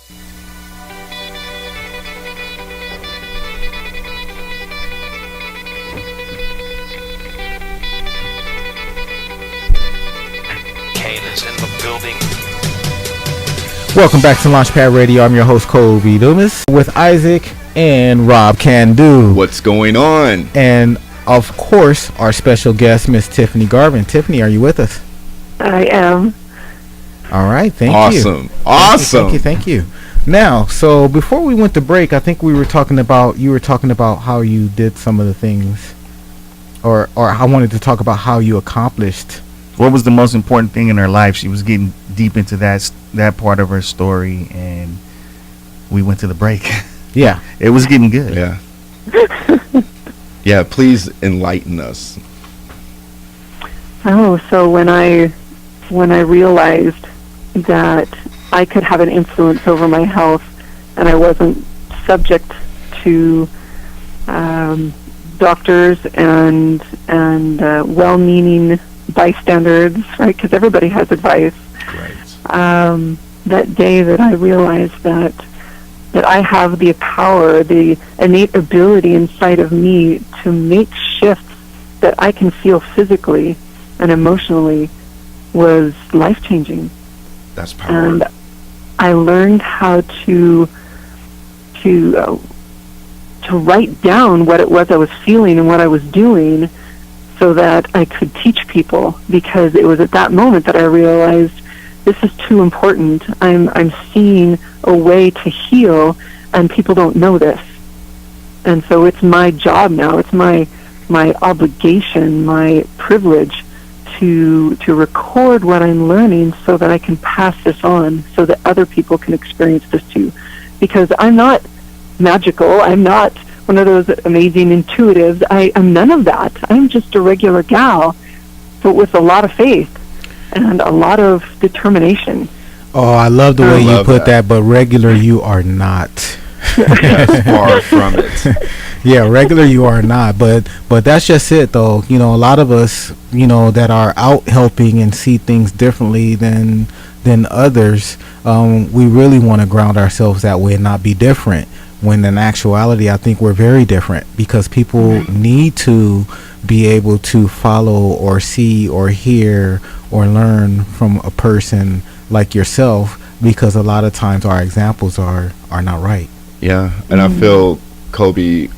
Kane is in the building. Welcome back to Launchpad Radio. I'm your host, Kobe Dumas, with Isaac and Rob Can Do. What's going on? And, of course, our special guest, Miss Tiffany Garving. Tiffany, are you with us? I am. All right. Thank you. Awesome. Thank you. Now, so before we went to break, I think you were talking about how you did some of the things, or I wanted to talk about how you accomplished. What was the most important thing in her life? She was getting deep into that part of her story, and we went to the break. Yeah. It was getting good. Yeah. Yeah, please enlighten us. Oh, so when I realized that I could have an influence over my health, and I wasn't subject to doctors and well-meaning bystanders, right? Because everybody has advice. Right. That day that I realized that I have the power, the innate ability inside of me to make shifts that I can feel physically and emotionally, was life-changing. That's power. And I learned how to write down what it was I was feeling and what I was doing, so that I could teach people, because it was at that moment that I realized this is too important. I'm seeing a way to heal, and people don't know this. And so it's my job now, it's my obligation, my privilege to record what I'm learning, so that I can pass this on, so that other people can experience this too. Because I'm not magical, I'm not one of those amazing intuitives. I'm none of that. I'm just a regular gal, but with a lot of faith and a lot of determination. Oh, I love the way you put that, but regular you are not. Yes, far from it. Yeah, regular you are not, but that's just it though. You know, a lot of us, you know, that are out helping and see things differently than others, we really want to ground ourselves that way and not be different. When in actuality, I think we're very different, because people need to be able to follow or see or hear or learn from a person like yourself, because a lot of times our examples are not right. Yeah, and I feel, Kobe,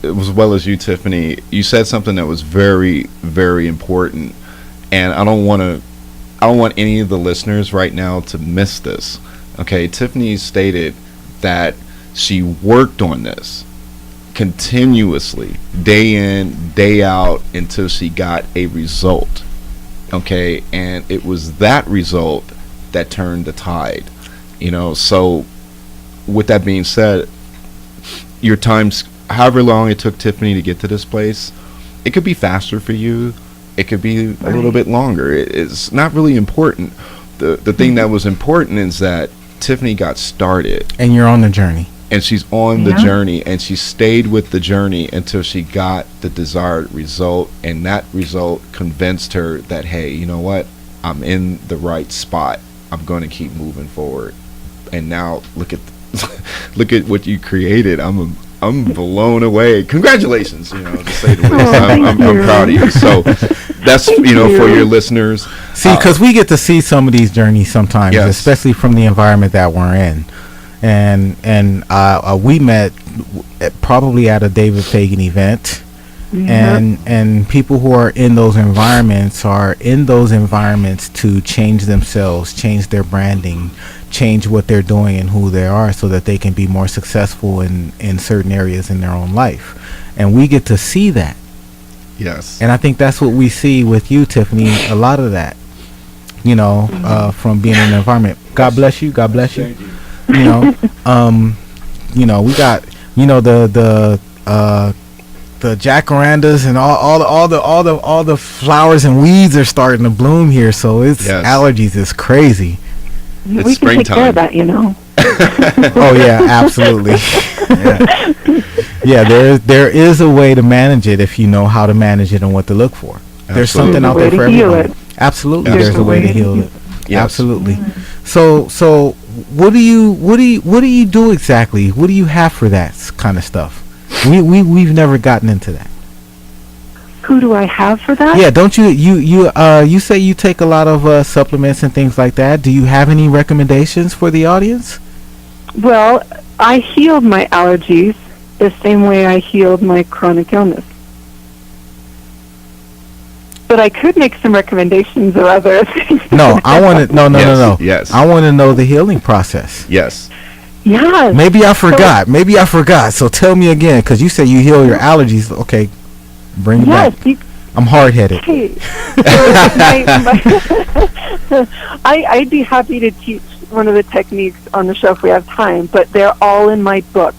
as well as you, Tiffany, you said something that was very, very important, and I don't want any of the listeners right now to miss this. Okay, Tiffany stated that she worked on this continuously, day in, day out, until she got a result. Okay, and it was that result that turned the tide. You know, so with that being said, your times, however long it took Tiffany to get to this place, it could be faster for you, it could be a little bit longer. It's not really important. The thing that was important is that Tiffany got started, and you're on the journey, and she's on the journey, and she stayed with the journey until she got the desired result, and that result convinced her that, hey, you know what, I'm in the right spot, I'm going to keep moving forward. And now look at what you created. I'm blown away. Congratulations, you know, to say the least. I'm proud of you. So that's, you know, for your listeners. See, because we get to see some of these journeys sometimes, especially from the environment that we're in. And we met probably at a David Fagan event. And people who are in those environments to change themselves, change their branding, change what they're doing and who they are, so that they can be more successful in certain areas in their own life. And we get to see that. Yes. And I think that's what we see with you, Tiffany, a lot of that, you know, from being in the environment. God bless you. God bless you. You know, we got, you know, the jacarandas and all the flowers and weeds are starting to bloom here. So it's allergies is crazy. It's we can take care of that, you know. Oh yeah, absolutely. Yeah, there is a way to manage it if you know how to manage it and what to look for. There's something out there for everyone. Absolutely, there's a way to heal it. Yes. Absolutely. So what do you do exactly? What do you have for that kind of stuff? We've never gotten into that. Who do I have for that? Yeah, don't you say you take a lot of supplements and things like that. Do you have any recommendations for the audience? Well, I healed my allergies the same way I healed my chronic illness. But I could make some recommendations of other things. No, I want to. No. Yes. I want to know the healing process. Yes. Yes. Maybe I forgot. So tell me again, because you say you heal your allergies. Okay, bring it back. I'm hard-headed. Hey. I'd be happy to teach one of the techniques on the show if we have time, but they're all in my book.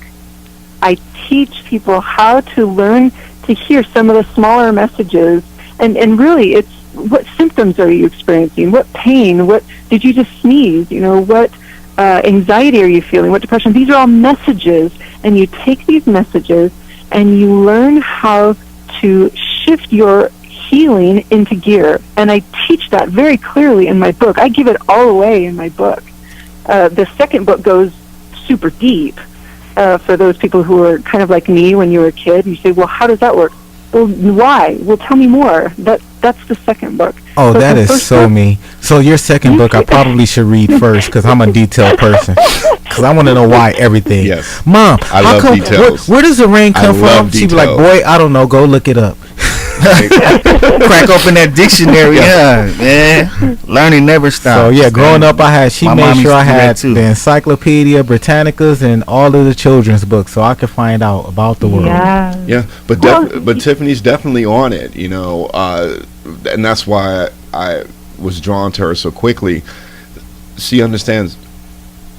I teach people how to learn to hear some of the smaller messages, and really it's what symptoms are you experiencing, what pain, what did you just sneeze, what anxiety are you feeling, what depression. These are all messages, and you take these messages and you learn how to shift your healing into gear. And I teach that very clearly in my book. I give it all away in my book. The second book goes super deep for those people who are kind of like me when you were a kid. You say, well, how does that work? Well, why? Well, tell me more. That's the second book. Oh, so that is so me. So your second book, I probably should read first because I'm a detailed person. Because I want to know why everything. Yes. Mom, I love details. Where does the rain come from? She'd be like, boy, I don't know. Go look it up. Crack open that dictionary. Yeah, man. Learning never stops. So yeah, growing up, she made sure I had too. the Encyclopedia Britannicas and all of the children's books, so I could find out about the world. Yeah, but Tiffany's definitely on it, and that's why I was drawn to her so quickly. She understands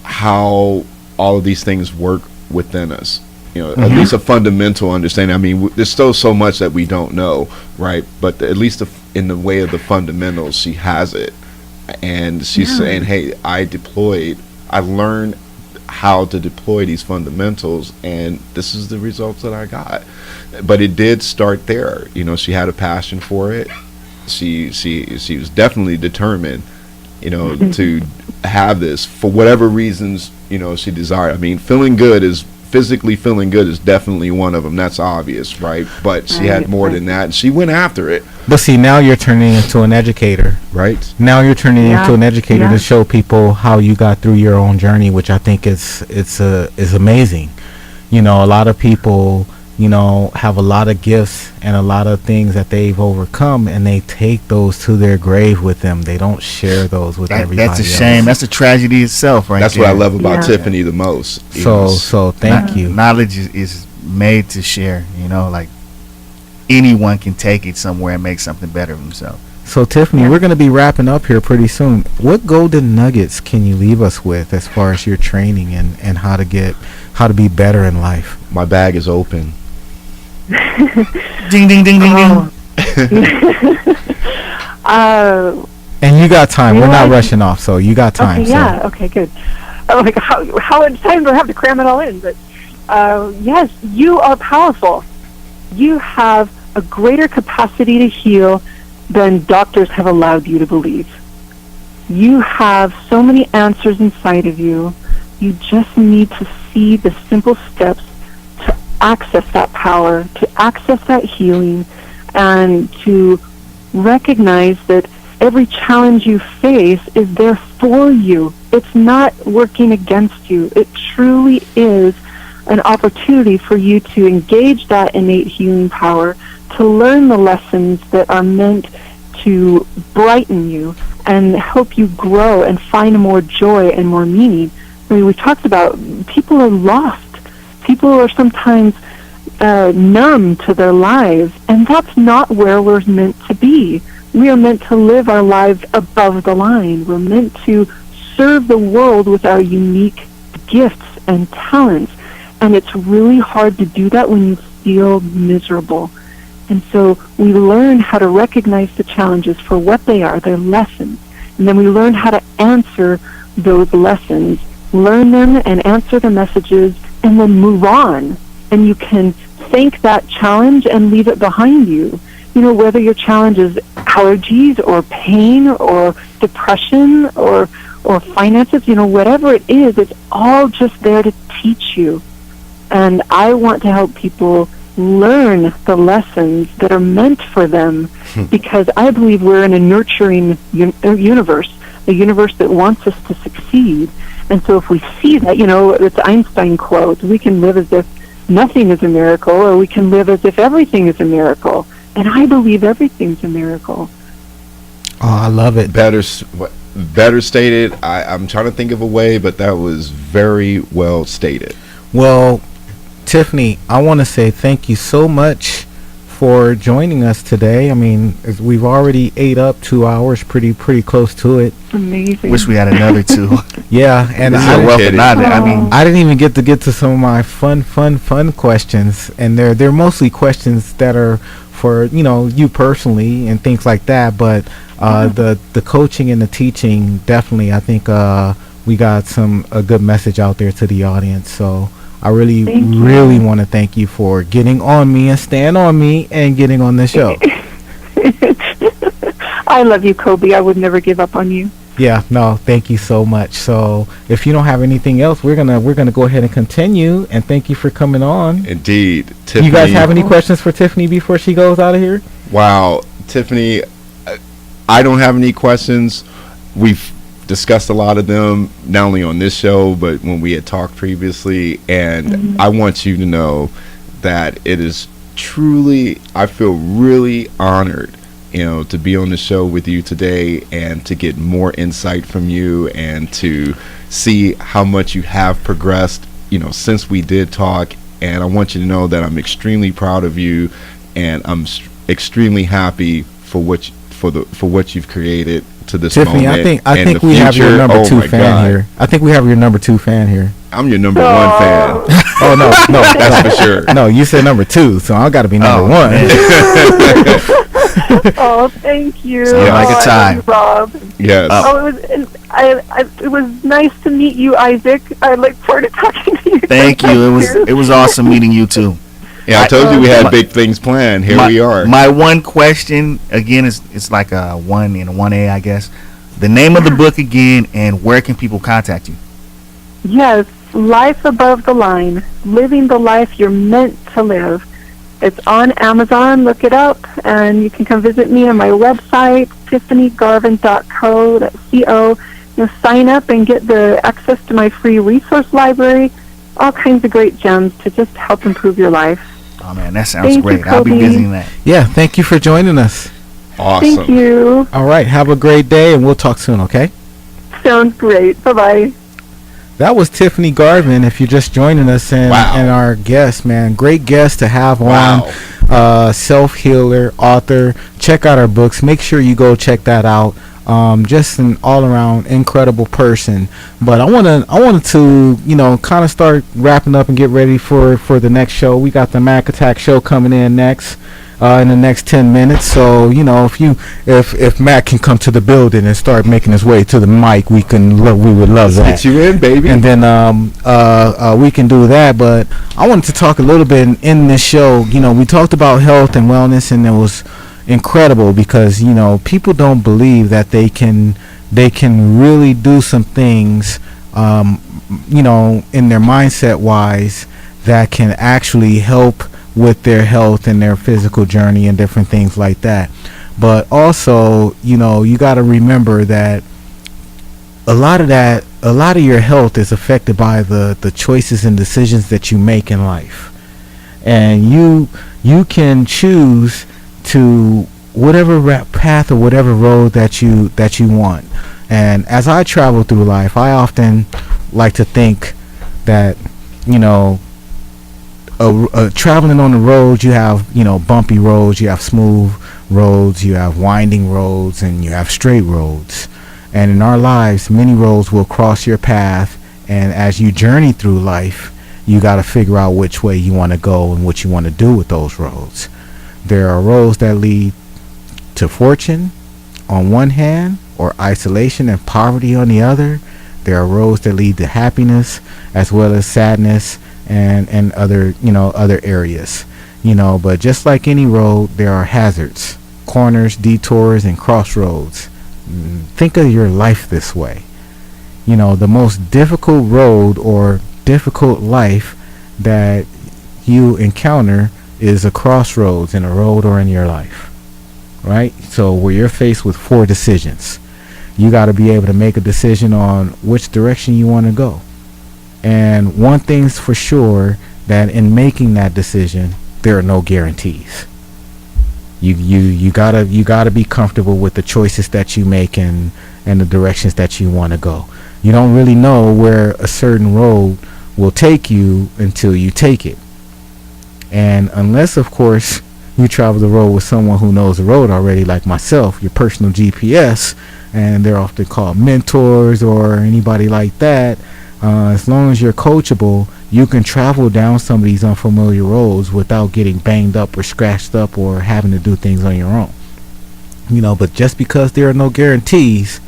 how all of these things work within us. At least a fundamental understanding. I mean, there's still so much that we don't know, right? But at least in the way of the fundamentals, she has it. And she's saying, hey, I learned how to deploy these fundamentals, and this is the results that I got. But it did start there. She had a passion for it. She was definitely determined, to have this for whatever reasons, she desired. I mean, physically feeling good is definitely one of them. That's obvious, right? But she had more than that, and she went after it. But see, now you're turning into an educator, right? Now you're turning into an educator to show people how you got through your own journey, which I think is amazing. A lot of people, have a lot of gifts and a lot of things that they've overcome, and they take those to their grave with them. They don't share those with everybody. That's a shame. That's a tragedy itself, right? That's what I love about Tiffany the most. So thank you. Knowledge is made to share. Like anyone can take it somewhere and make something better of themselves. So Tiffany, we're going to be wrapping up here pretty soon. What golden nuggets can you leave us with as far as your training and how to be better in life? My bag is open. Ding ding ding ding ding. And you got time. We're not rushing off, so you got time. Okay, yeah. Okay, good. Oh my God, how much time do I have to cram it all in? But yes, you are powerful. You have a greater capacity to heal than doctors have allowed you to believe. You have so many answers inside of you. You just need to see the simple steps to access that power, to access that healing, and to recognize that every challenge you face is there for you. It's not working against you. It truly is an opportunity for you to engage that innate healing power, to learn the lessons that are meant to brighten you and help you grow and find more joy and more meaning. I mean, we talked about people are lost. People are sometimes numb to their lives, and that's not where we're meant to be. We are meant to live our lives above the line. We're meant to serve the world with our unique gifts and talents, and it's really hard to do that when you feel miserable. And so we learn how to recognize the challenges for what they are, their lessons, and then we learn how to answer those lessons, learn them and answer the messages, and then move on. And you can thank that challenge and leave it behind you. Whether your challenge is allergies or pain or depression or or finances, whatever it is, it's all just there to teach you. And I want to help people learn the lessons that are meant for them, because I believe we're in a nurturing universe, a universe that wants us to succeed. And so if we see that, it's Einstein quote, we can live as if nothing is a miracle, or we can live as if everything is a miracle. And I believe everything's a miracle. Oh, I love it. Better stated. I'm trying to think of a way, but that was very well stated. Well, Tiffany, I want to say thank you so much for joining us today. I mean, we've already ate up 2 hours, pretty close to it. Amazing. Wish we had another 2. Yeah, and I didn't even get to some of my fun questions, and they're mostly questions that are for you personally and things like that. But the coaching and the teaching, definitely, I think we got a good message out there to the audience. So I really want to thank you for getting on me and staying on me and getting on this show. I love you, Kobe. I would never give up on you. Yeah, no, thank you so much. So if you don't have anything else, we're gonna go ahead and continue. And thank you for coming on. Indeed, Tiffany. You guys have any questions for Tiffany before she goes out of here? Wow, Tiffany, I don't have any questions. We've discussed a lot of them, not only on this show, but when we had talked previously. And I want you to know that it is truly, I feel really honored, to be on the show with you today and to get more insight from you and to see how much you have progressed, since we did talk. And I want you to know that I'm extremely proud of you, and I'm extremely happy for what you've created to this Tiffany, moment. I think we have your number 2 fan here. I think we have your number 2 fan here. I'm your number 1 fan. Oh no, that's for sure. No, you said number 2, so I got to be number 1. Oh, thank you. Sounds like a time, Rob. Yes. It was nice to meet you, Isaac. I look forward to talking to you. Thank you. It was awesome meeting you too. Yeah, I told you we had big things planned. Here we are. My one question again is it's like a 1 and a 1A, I guess. The name of the book again, and where can people contact you? Yes, Life Above the Line, Living the Life You're Meant to Live. It's on Amazon. Look it up, and you can come visit me on my website, tiffanygarvin.co. That's C-O. Sign up and get the access to my free resource library. All kinds of great gems to just help improve your life. Oh man, that sounds great. You, I'll be visiting that. Yeah, thank you for joining us. Awesome. Thank you. All right, have a great day, and we'll talk soon, okay? Sounds great. Bye-bye. That was Tiffany Garvin, if you're just joining us, and our guest, man. Great guest to have on. Self-healer, author. Check out her books. Make sure you go check that out. Just an all-around incredible person. But I wanted to, kind of start wrapping up and get ready for the next show. We got the Mac Attack show coming in next. In the next 10 minutes. So, if Matt can come to the building and start making his way to the mic, we would love that. Get you in, baby. And then we can do that. But I wanted to talk a little bit in this show. We talked about health and wellness, and it was incredible because people don't believe that they can really do some things in their mindset wise that can actually help with their health and their physical journey and different things like that. But also, you got to remember that a lot of your health is affected by the choices and decisions that you make in life. And you can choose to whatever path or whatever road that you want. And as I travel through life, I often like to think that traveling on the road, you have bumpy roads, you have smooth roads, you have winding roads, and you have straight roads. And in our lives, many roads will cross your path, and as you journey through life, you got to figure out which way you want to go and what you want to do with those roads. There are roads that lead to fortune on one hand, or isolation and poverty on the other. There are roads that lead to happiness as well as sadness and other areas. But just like any road, there are hazards, corners, detours, and crossroads. Think of your life this way. the most difficult road or difficult life that you encounter is a crossroads in a road or in your life, right? So where you're faced with 4 decisions, you got to be able to make a decision on which direction you want to go. And one thing's for sure, that in making that decision, there are no guarantees. You gotta be comfortable with the choices that you make and the directions that you want to go. You don't really know where a certain road will take you until you take it. And unless, of course, you travel the road with someone who knows the road already, like myself, your personal GPS, and they're often called mentors or anybody like that. As long as you're coachable, you can travel down some of these unfamiliar roads without getting banged up or scratched up or having to do things on your own. But just because there are no guarantees,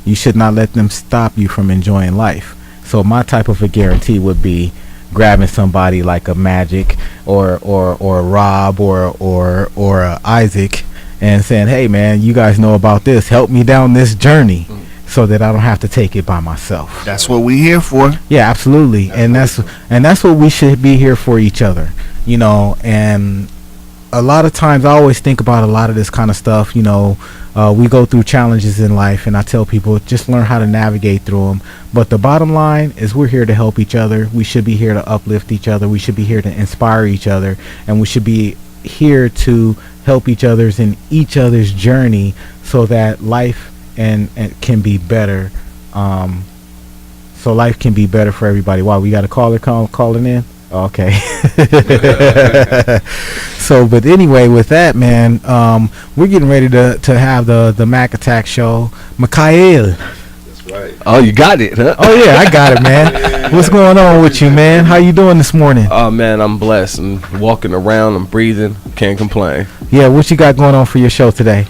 you should not let them stop you from enjoying life. So my type of a guarantee would be grabbing somebody like a Magic or a Rob or a Isaac and saying, hey man, you guys know about this, help me down this journey so that I don't have to take it by myself. That's what we're here for. Yeah, absolutely. And that's what we should be here for each other. And a lot of times I always think about a lot of this kind of stuff. We go through challenges in life, and I tell people just learn how to navigate through them. But the bottom line is we're here to help each other. We should be here to uplift each other. We should be here to inspire each other, and we should be here to help each other's journey so that life and can be better. So life can be better for everybody. Wow, we got a caller calling in. Okay. So, but anyway, with that, man, we're getting ready to have the Mac Attack show. Mikhail. That's right. Oh, you got it, huh? Oh yeah, I got it, man. What's going on with you, man? How you doing this morning? Oh man, I'm blessed. I'm walking around. I'm breathing. Can't complain. Yeah, what you got going on for your show today?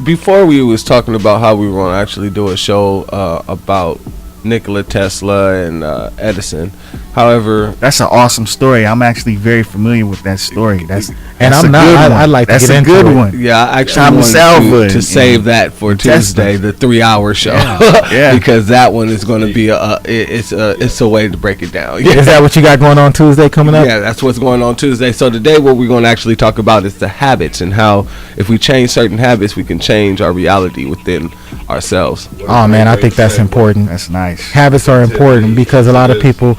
Before we was talking about how we were going to actually do a show about Nikola Tesla and Edison. However, That's an awesome story. I'm actually very familiar with that story. That's I'm not. I'd like to That's get a into good it. one. yeah, I actually Thomas Alva wanted to and- save that for and Tesla. Tuesday, the 3-hour show. Yeah. Because that one is going to be it's a way to break it down. Is that what you got going on Tuesday coming up? Yeah, that's what's going on Tuesday. So today what we're going to actually talk about is the habits and how if we change certain habits, we can change our reality within ourselves. Oh man, I think that's important. That's nice. Habits are important because a lot of people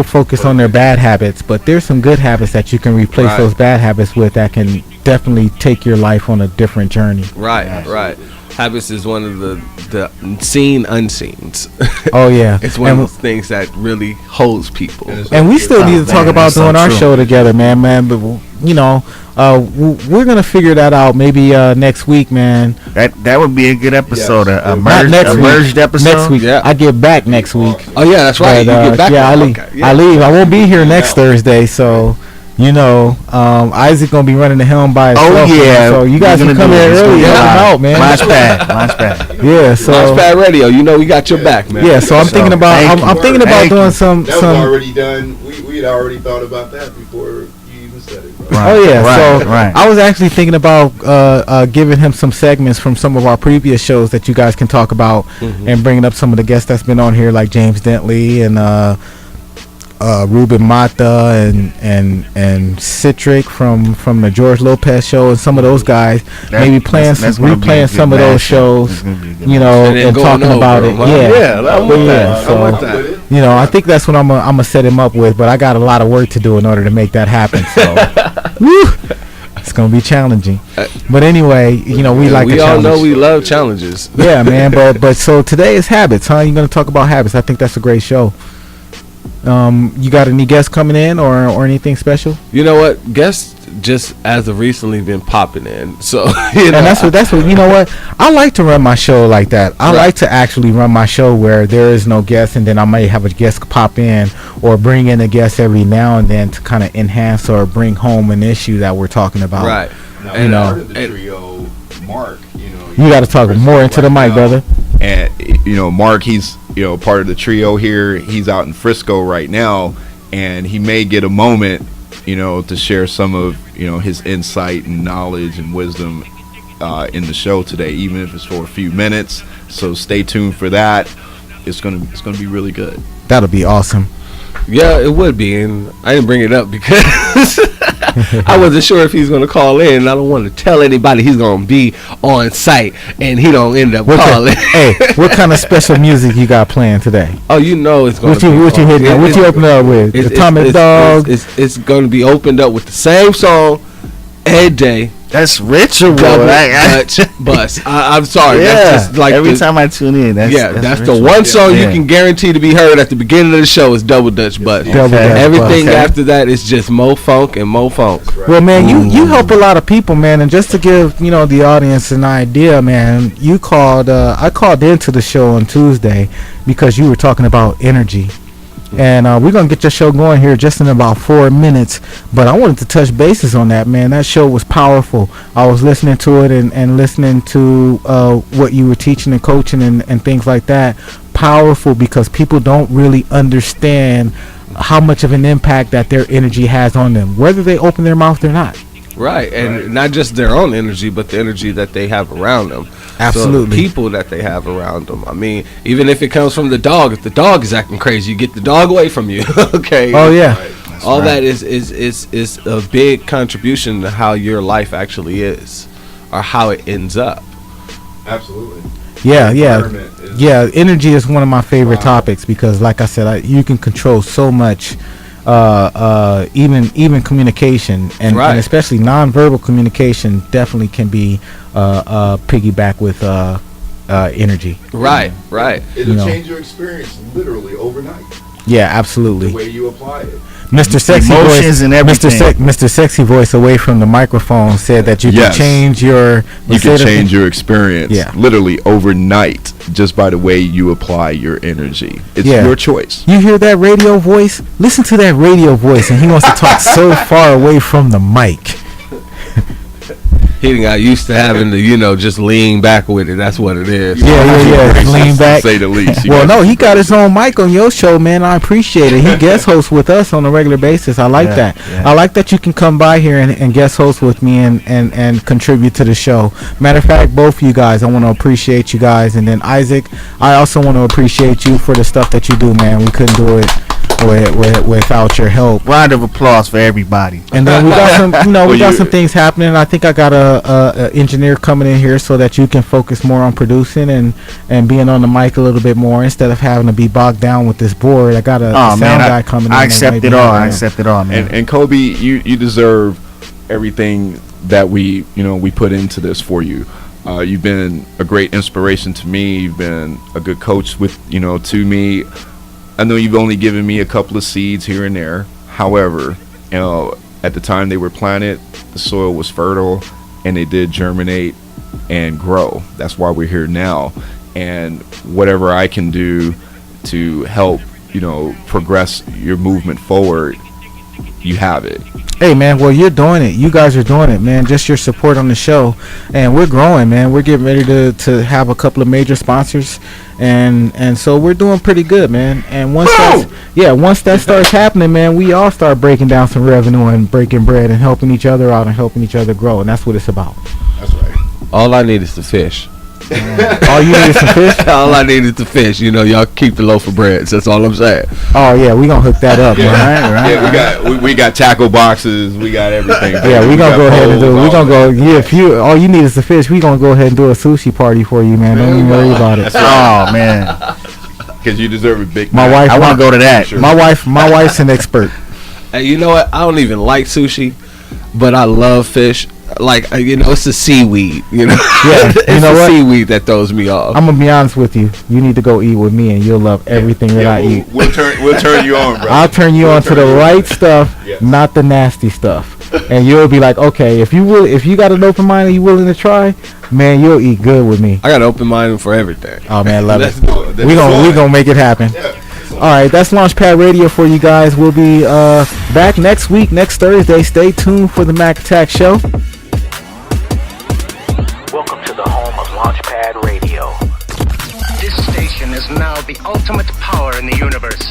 focus on their bad habits, but there's some good habits that you can replace Right. those bad habits with that can definitely take your life on a different journey. Right, right. Habits is one of the seen unseens. Oh yeah, It's one of and, those things that really holds people. and we still need to talk man, about that's so doing our true. show together, man. But we're gonna figure that out maybe next week, man. That would be a good episode. Yes. A Not next week. merged episode. Next week, Yeah. I get back next week. Oh yeah, that's right. But, You get back. yeah, I leave. Okay, yeah. I leave. I won't be here next Thursday, so Isaac gonna be running the helm by himself. Oh man. yeah. So you guys We're can gonna come do here it. It's early. gonna Help be him live. out, man. Launch pad. Yeah. So Launchpad Radio, we got your back, man. yeah. So I'm So, thinking about. thank I'm you. thinking about Thank doing you. some. That was already done. We had already thought about that before you even said it, bro. Right. Oh yeah, Right, so right. I was actually thinking about giving him some segments from some of our previous shows that you guys can talk about, and bringing up some of the guests that's been on here, like James Dentley and Ruben Mata and Citric from the George Lopez show, and some of those guys. Maybe That's gonna be a replaying good some of those mashup. shows, That's gonna be a good And then going talking over about it. them, huh? Yeah, I'm with that. so- I'm with I'm that. with it. I think that's what I'm gonna set him up with, but I got a lot of work to do in order to make that happen. So, woo, it's gonna be challenging. But anyway, we like we the all challenge. know we love challenges. Yeah, man. But so today is habits, huh? You're gonna talk about habits. I think that's a great show. You got any guests coming in or anything special? You know what? Guests just as of recently been popping in. So And that's what you know what? I like to run my show like that. I like to actually run my show where there is no guest, and then I may have a guest pop in or bring in a guest every now and then to kind of enhance or bring home an issue that we're talking about. right. Now, And, part of the and- trio, Mark, You got to talk more into the mic, brother. And Mark, he's part of the trio here. He's out in Frisco right now, and he may get a moment to share some of his insight and knowledge and wisdom in the show today, even if it's for a few minutes. So stay tuned for that. It's gonna be really good. That'll be awesome. Yeah, it would be, and I didn't bring it up because I wasn't sure if he's going to call in. I don't want to tell anybody he's going to be on site, and he don't end up calling. Hey, what kind of special music you got playing today? Oh, you know it's going to be. What you hitting? What you opening up with? Atomic Dog. It's going to be opened up with the same song every day. That's ritual. Double Dutch bus. I'm sorry. Yeah. That's just like every time I tune in. That's the ritual. one song Yeah. you can guarantee to be heard at the beginning of the show is Double Dutch Bus. Double Dutch Everything Bus. after that is just Mo Funk and Mo Funk. Well, man, you help a lot of people, man, and just to give the audience an idea, man, you called. I called into the show on Tuesday because you were talking about energy. And we're going to get your show going here just in about 4 minutes. But I wanted to touch bases on that, man. That show was powerful. I was listening to it and listening to what you were teaching and coaching and things like that. Powerful because people don't really understand how much of an impact that their energy has on them, whether they open their mouth or not. Right, and not just their own energy, but the energy that they have around them. Absolutely. So people that they have around them. I mean, even if it comes from the dog, if the dog is acting crazy, you get the dog away from you. Okay. Oh, yeah. All that is a big contribution to how your life actually is, or how it ends up. Absolutely. Yeah. Environment is- Energy is one of my favorite topics because, like I said, you can control so much. Even communication and especially nonverbal communication definitely can be piggyback with energy. Right. It'll change your experience literally overnight. Yeah, absolutely. The way you apply it. Mr. Sexy Emotions Voice and everything. Mr. Sexy Voice away from the microphone said that you Yes. can change your Your experience literally overnight just by the way you apply your energy. It's your choice. You hear that radio voice? Listen to that radio voice, and he wants to talk so far away from the mic. He done got used to having to, just lean back with it. That's what it is. Yeah. Lean back. To say the least. Well, no, he got his own mic on your show, man. I appreciate it. He guest hosts with us on a regular basis. I like that. Yeah. I like that you can come by here and guest host with me and contribute to the show. Matter of fact, both of you guys, I want to appreciate you guys. And then Isaac, I also want to appreciate you for the stuff that you do, man. We couldn't do it without your help. Round of applause for everybody. And then we got some, we got you- some things happening. I think I got a engineer coming in here so that you can focus more on producing and being on the mic a little bit more instead of having to be bogged down with this board. I got a sound guy coming in. I accept it all. I accept it all, man. And Kobe, you deserve everything that we put into this for you. You've been a great inspiration to me. You've been a good coach to me. I know you've only given me a couple of seeds here and there. However, at the time they were planted, the soil was fertile and they did germinate and grow. That's why we're here now. And whatever I can do to help, progress your movement forward, you have it. Hey, man, well, you're doing it. You guys are doing it, man. Just your support on the show. And we're growing, man. We're getting ready to have a couple of major sponsors. And so we're doing pretty good, man. And once that starts happening, man, we all start breaking down some revenue and breaking bread and helping each other out and helping each other grow. And that's what it's about. That's right. All I need is the fish. All you need is some fish? All I need is the fish. Y'all keep the loaf of bread. That's all I'm saying. Oh, yeah, we going to hook that up, man. Yeah, we got tackle boxes. We got everything. Yeah, we gonna go ahead and do. We gonna go. Yeah, if you all you need is the fish, we gonna go ahead and do a sushi party for you, man. Don't even worry about it. Oh man, Because you deserve a big. My wife. I want to go to that. Sure. My wife's an expert. Hey, you know what? I don't even like sushi, but I love fish. Like, it's a seaweed. Yeah, it's you know the what? seaweed that throws me off. I'm gonna be honest with you. You need to go eat with me, and you'll love everything that I eat. We'll turn you on, bro. I'll turn you on to the right stuff, Yes. not the nasty stuff. And you'll be like, okay, if you got an open mind and you willing to try, man, you'll eat good with me. I got an open mind for everything. Oh man, love Let's it. do it. We gonna make it happen. All right, that's Launchpad Radio for you guys. We'll be back next week, next Thursday. Stay tuned for the Mac Attack Show. Welcome to the home of Launchpad Radio. This station is now the ultimate power in the universe.